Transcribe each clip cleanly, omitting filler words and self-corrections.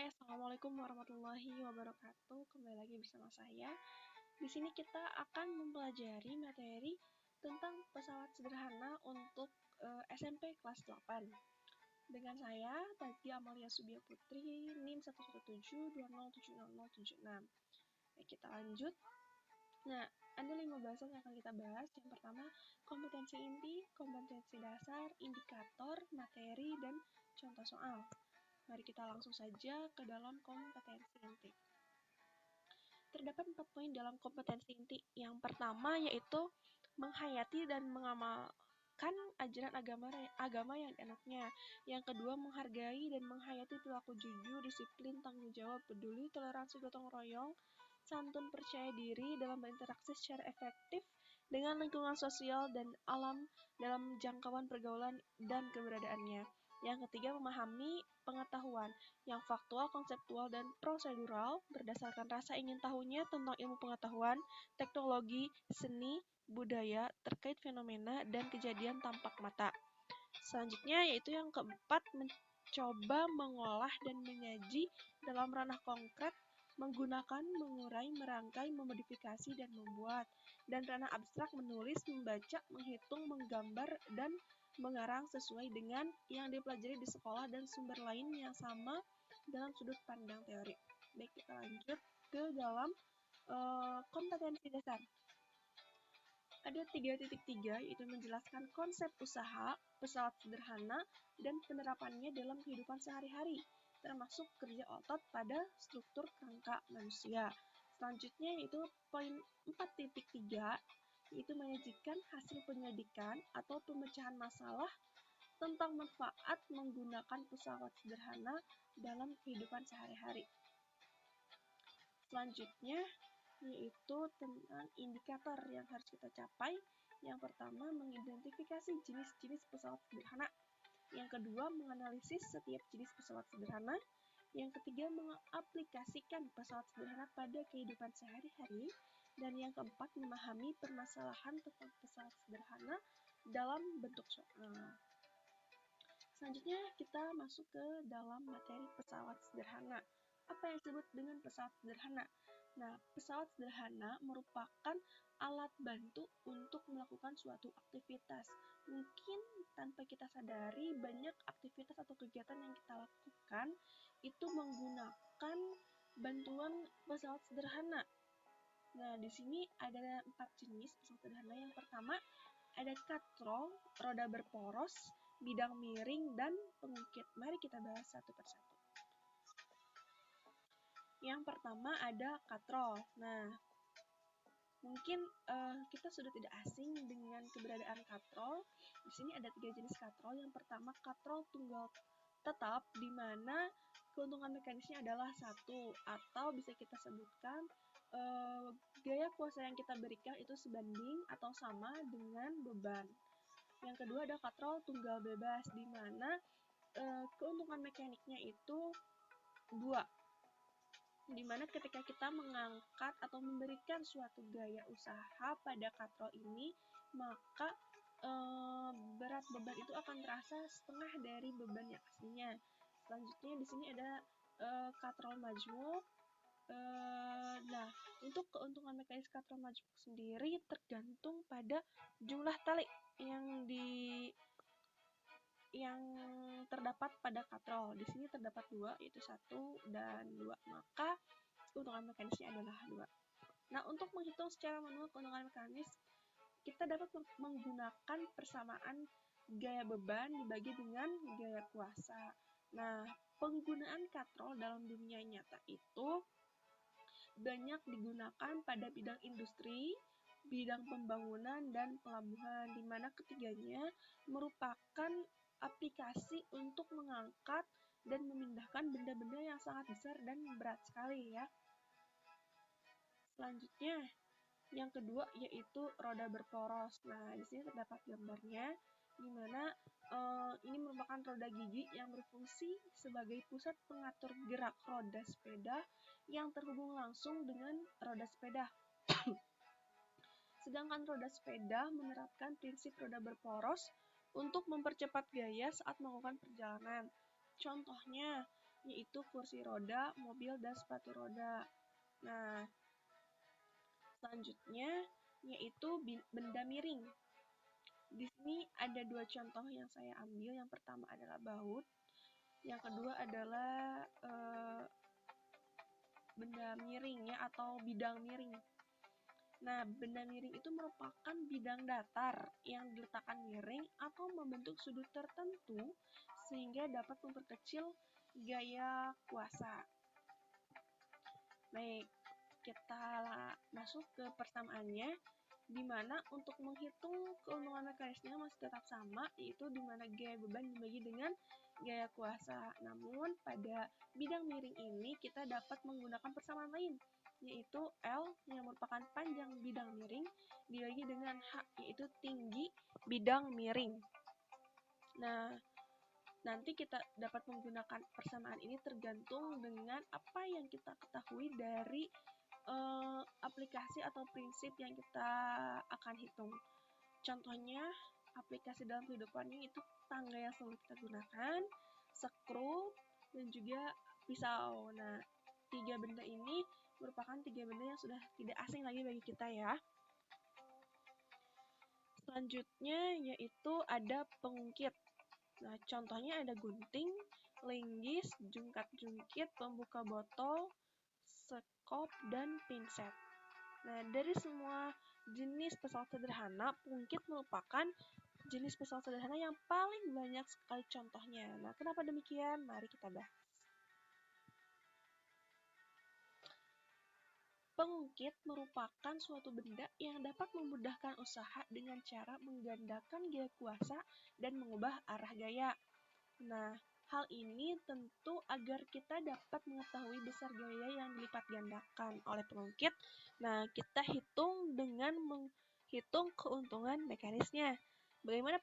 Hai, assalamualaikum warahmatullahi wabarakatuh. Kembali lagi bersama saya. Di sini kita akan mempelajari materi tentang pesawat sederhana untuk SMP kelas 8. Dengan saya, Tazkia Amalia Subia Putri, NIM 117207076. Baik, kita lanjut. Nah, ada 5 bahasan yang akan kita bahas. Yang pertama, kompetensi inti, kompetensi dasar, indikator, materi, dan contoh soal. Mari kita langsung saja ke dalam kompetensi inti. Terdapat 4 poin dalam kompetensi inti. Yang pertama yaitu menghayati dan mengamalkan ajaran agama yang dianutnya. Yang kedua, menghargai dan menghayati perilaku jujur, disiplin, tanggung jawab, peduli, toleransi, gotong royong, santun, percaya diri dalam berinteraksi secara efektif dengan lingkungan sosial dan alam dalam jangkauan pergaulan dan keberadaannya. Yang ketiga, memahami pengetahuan yang faktual, konseptual, dan prosedural berdasarkan rasa ingin tahunya tentang ilmu pengetahuan, teknologi, seni, budaya, terkait fenomena, dan kejadian tampak mata. Selanjutnya yaitu yang keempat, mencoba mengolah dan menyaji dalam ranah konkret, menggunakan, mengurai, merangkai, memodifikasi, dan membuat. Dan ranah abstrak, menulis, membaca, menghitung, menggambar, dan mengarang sesuai dengan yang dipelajari di sekolah dan sumber lain yang sama dalam sudut pandang teori. Baik, kita lanjut ke dalam kompetensi dasar. Ada 3.3 yaitu menjelaskan konsep usaha pesawat sederhana dan penerapannya dalam kehidupan sehari-hari, termasuk kerja otot pada struktur kerangka manusia. Selanjutnya yaitu poin 4.3 yaitu menyajikan hasil penyelidikan atau pemecahan masalah tentang manfaat menggunakan pesawat sederhana dalam kehidupan sehari-hari. Selanjutnya yaitu tentang indikator yang harus kita capai. Yang pertama, mengidentifikasi jenis-jenis pesawat sederhana. Yang kedua, menganalisis setiap jenis pesawat sederhana. Yang ketiga, mengaplikasikan pesawat sederhana pada kehidupan sehari-hari. Dan yang keempat, memahami permasalahan tentang pesawat sederhana dalam bentuk soal. Selanjutnya kita masuk ke dalam materi pesawat sederhana. Apa yang disebut dengan pesawat sederhana? Nah, pesawat sederhana merupakan alat bantu untuk melakukan suatu aktivitas. Mungkin tanpa kita sadari banyak aktivitas atau kegiatan yang kita lakukan itu menggunakan bantuan pesawat sederhana. Nah, di sini ada 4 jenis pesawat sederhana. Yang pertama, ada katrol, roda berporos, bidang miring, dan pengukit. Mari kita bahas satu persatu. Yang pertama ada katrol. Nah, mungkin kita sudah tidak asing dengan keberadaan katrol. Di sini ada 3 jenis katrol. Yang pertama, katrol tunggal tetap, di mana keuntungan mekanisnya adalah 1, atau bisa kita sebutkan gaya kuasa yang kita berikan itu sebanding atau sama dengan beban. Yang kedua ada katrol tunggal bebas, di mana keuntungan mekaniknya itu 2, di mana ketika kita mengangkat atau memberikan suatu gaya usaha pada katrol ini, maka berat beban itu akan terasa setengah dari beban yang aslinya. Selanjutnya di sini ada katrol majmuk. Nah, untuk keuntungan mekanis katrol majmuk sendiri tergantung pada jumlah tali yang terdapat pada katrol. Di sini terdapat 2, yaitu 1 dan 2. Maka keuntungan mekanisnya adalah 2. Nah, untuk menghitung secara manual keuntungan mekanis, kita dapat menggunakan persamaan gaya beban dibagi dengan gaya kuasa. Nah, penggunaan katrol dalam dunia nyata itu banyak digunakan pada bidang industri, bidang pembangunan, dan pelabuhan, di mana ketiganya merupakan aplikasi untuk mengangkat dan memindahkan benda-benda yang sangat besar dan berat sekali ya. Selanjutnya, yang kedua yaitu roda berporos. Nah, di sini terdapat gambarnya, di mana ini merupakan roda gigi yang berfungsi sebagai pusat pengatur gerak roda sepeda yang terhubung langsung dengan roda sepeda. Sedangkan roda sepeda menerapkan prinsip roda berporos untuk mempercepat gaya saat melakukan perjalanan. Contohnya, yaitu kursi roda, mobil, dan sepatu roda. Nah, selanjutnya yaitu benda miring. Di sini ada dua contoh yang saya ambil. Yang pertama adalah baut, yang kedua adalah benda miring ya, atau bidang miring. Nah, benda miring itu merupakan bidang datar yang diletakkan miring atau membentuk sudut tertentu sehingga dapat memperkecil gaya kuasa. Baik, kita masuk ke persamaannya, di mana untuk menghitung keuntungan mekanisnya masih tetap sama, yaitu di mana gaya beban dibagi dengan gaya kuasa. Namun, pada bidang miring ini kita dapat menggunakan persamaan lain, yaitu L yang merupakan panjang bidang miring dibagi dengan H, yaitu tinggi bidang miring. Nah, nanti kita dapat menggunakan persamaan ini tergantung dengan apa yang kita ketahui dari aplikasi atau prinsip yang kita akan hitung. Contohnya, aplikasi dalam kehidupannya itu tangga yang selalu kita gunakan, skru, dan juga pisau. Nah, tiga benda ini merupakan tiga benda yang sudah tidak asing lagi bagi kita ya. Selanjutnya yaitu ada pengungkit. Nah, contohnya ada gunting, linggis, jungkat-jungkit, pembuka botol, sekop, dan pinset. Nah, dari semua jenis pesawat sederhana, pengungkit merupakan jenis pesawat sederhana yang paling banyak sekali contohnya. Nah, kenapa demikian? Mari kita bahas. Pengungkit merupakan suatu benda yang dapat memudahkan usaha dengan cara menggandakan gaya kuasa dan mengubah arah gaya. Nah, hal ini tentu agar kita dapat mengetahui besar gaya yang dilipat gandakan oleh pengungkit. Nah, kita hitung dengan menghitung keuntungan mekanisnya. Bagaimana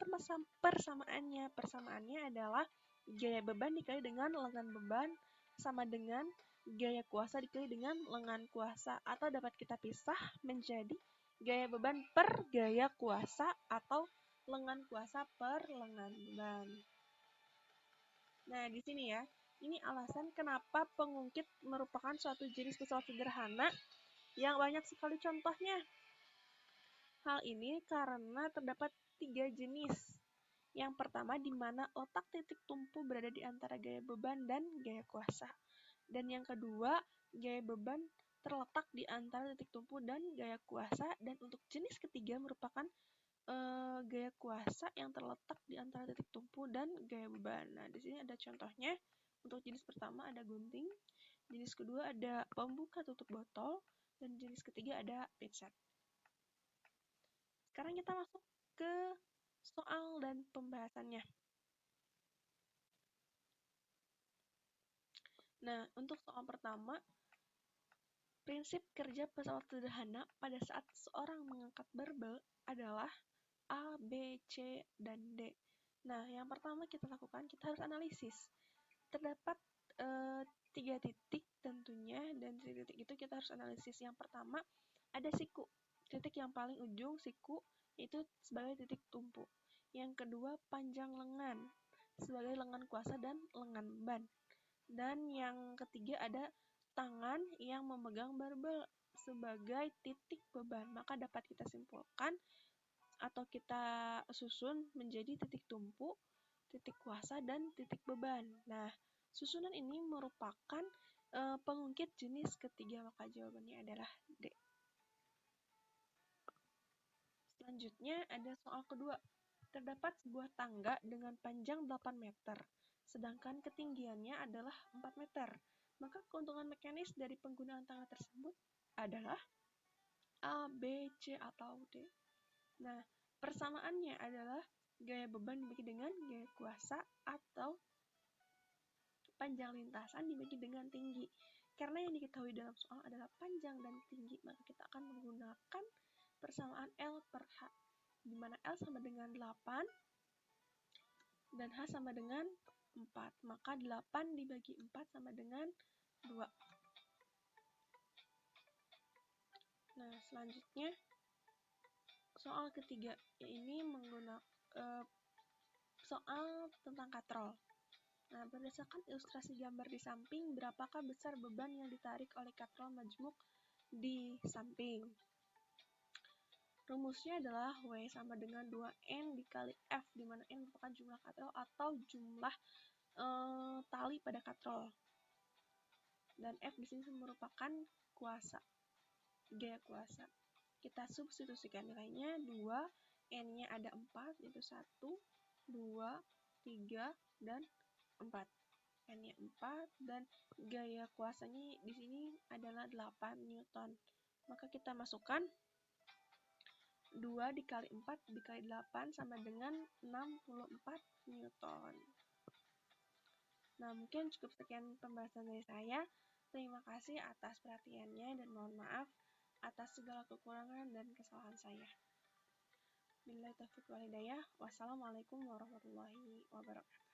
persamaannya? Persamaannya adalah gaya beban dikali dengan lengan beban sama dengan gaya kuasa dikali dengan lengan kuasa, atau dapat kita pisah menjadi gaya beban per gaya kuasa atau lengan kuasa per lengan beban. Nah, di sini ya, ini alasan kenapa pengungkit merupakan suatu jenis pesawat sederhana yang banyak sekali contohnya. Hal ini karena terdapat 3 jenis. Yang pertama, di mana otak titik tumpu berada di antara gaya beban dan gaya kuasa. Dan yang kedua, gaya beban terletak di antara titik tumpu dan gaya kuasa. Dan untuk jenis ketiga merupakan gaya kuasa yang terletak di antara titik tumpu dan gaya beban. Nah, di sini ada contohnya. Untuk jenis pertama ada gunting, jenis kedua ada pembuka tutup botol, dan jenis ketiga ada pinset. Sekarang kita masuk ke soal dan pembahasannya. Nah, untuk soal pertama, prinsip kerja pesawat sederhana pada saat seorang mengangkat barbel adalah A, B, C, dan D. Nah, yang pertama kita lakukan, kita harus analisis. Terdapat 3 titik tentunya, dan 3 titik itu kita harus analisis. Yang pertama, ada siku. Titik yang paling ujung siku itu sebagai titik tumpu. Yang kedua, panjang lengan sebagai lengan kuasa dan lengan beban. Dan yang ketiga ada tangan yang memegang barbel sebagai titik beban. Maka dapat kita simpulkan atau kita susun menjadi titik tumpu, titik kuasa, dan titik beban. Nah, susunan ini merupakan pengungkit jenis ketiga, maka jawabannya adalah D. Selanjutnya ada soal kedua. Terdapat sebuah tangga dengan panjang 8 meter, sedangkan ketinggiannya adalah 4 meter. Maka keuntungan mekanis dari penggunaan tangga tersebut adalah A, B, C, atau D. Nah, persamaannya adalah gaya beban dibagi dengan gaya kuasa atau panjang lintasan dibagi dengan tinggi. Karena yang diketahui dalam soal adalah panjang dan tinggi, maka kita akan menggunakan persamaan L per H, di mana L sama dengan 8 dan H sama dengan 4. Maka 8 dibagi 4 sama dengan 2. Nah, selanjutnya soal ketiga, ini menggunakan soal tentang katrol. Nah, berdasarkan ilustrasi gambar di samping, berapakah besar beban yang ditarik oleh katrol majmuk di samping? Rumusnya adalah W sama dengan 2N dikali F, di mana N merupakan jumlah katrol atau jumlah tali pada katrol. Dan F di sini merupakan kuasa, gaya kuasa. Kita substitusikan nilainya 2, N-nya ada 4, yaitu 1, 2, 3, dan 4. N-nya 4 dan gaya kuasanya di sini adalah 8 Newton. Maka kita masukkan 2 dikali 4 dikali 8 sama dengan 64 Newton. Nah, mungkin cukup sekian pembahasan dari saya. Terima kasih atas perhatiannya dan mohon maaf atas segala kekurangan dan kesalahan saya. Billahi taufiq wal hidayah. Wassalamualaikum warahmatullahi wabarakatuh.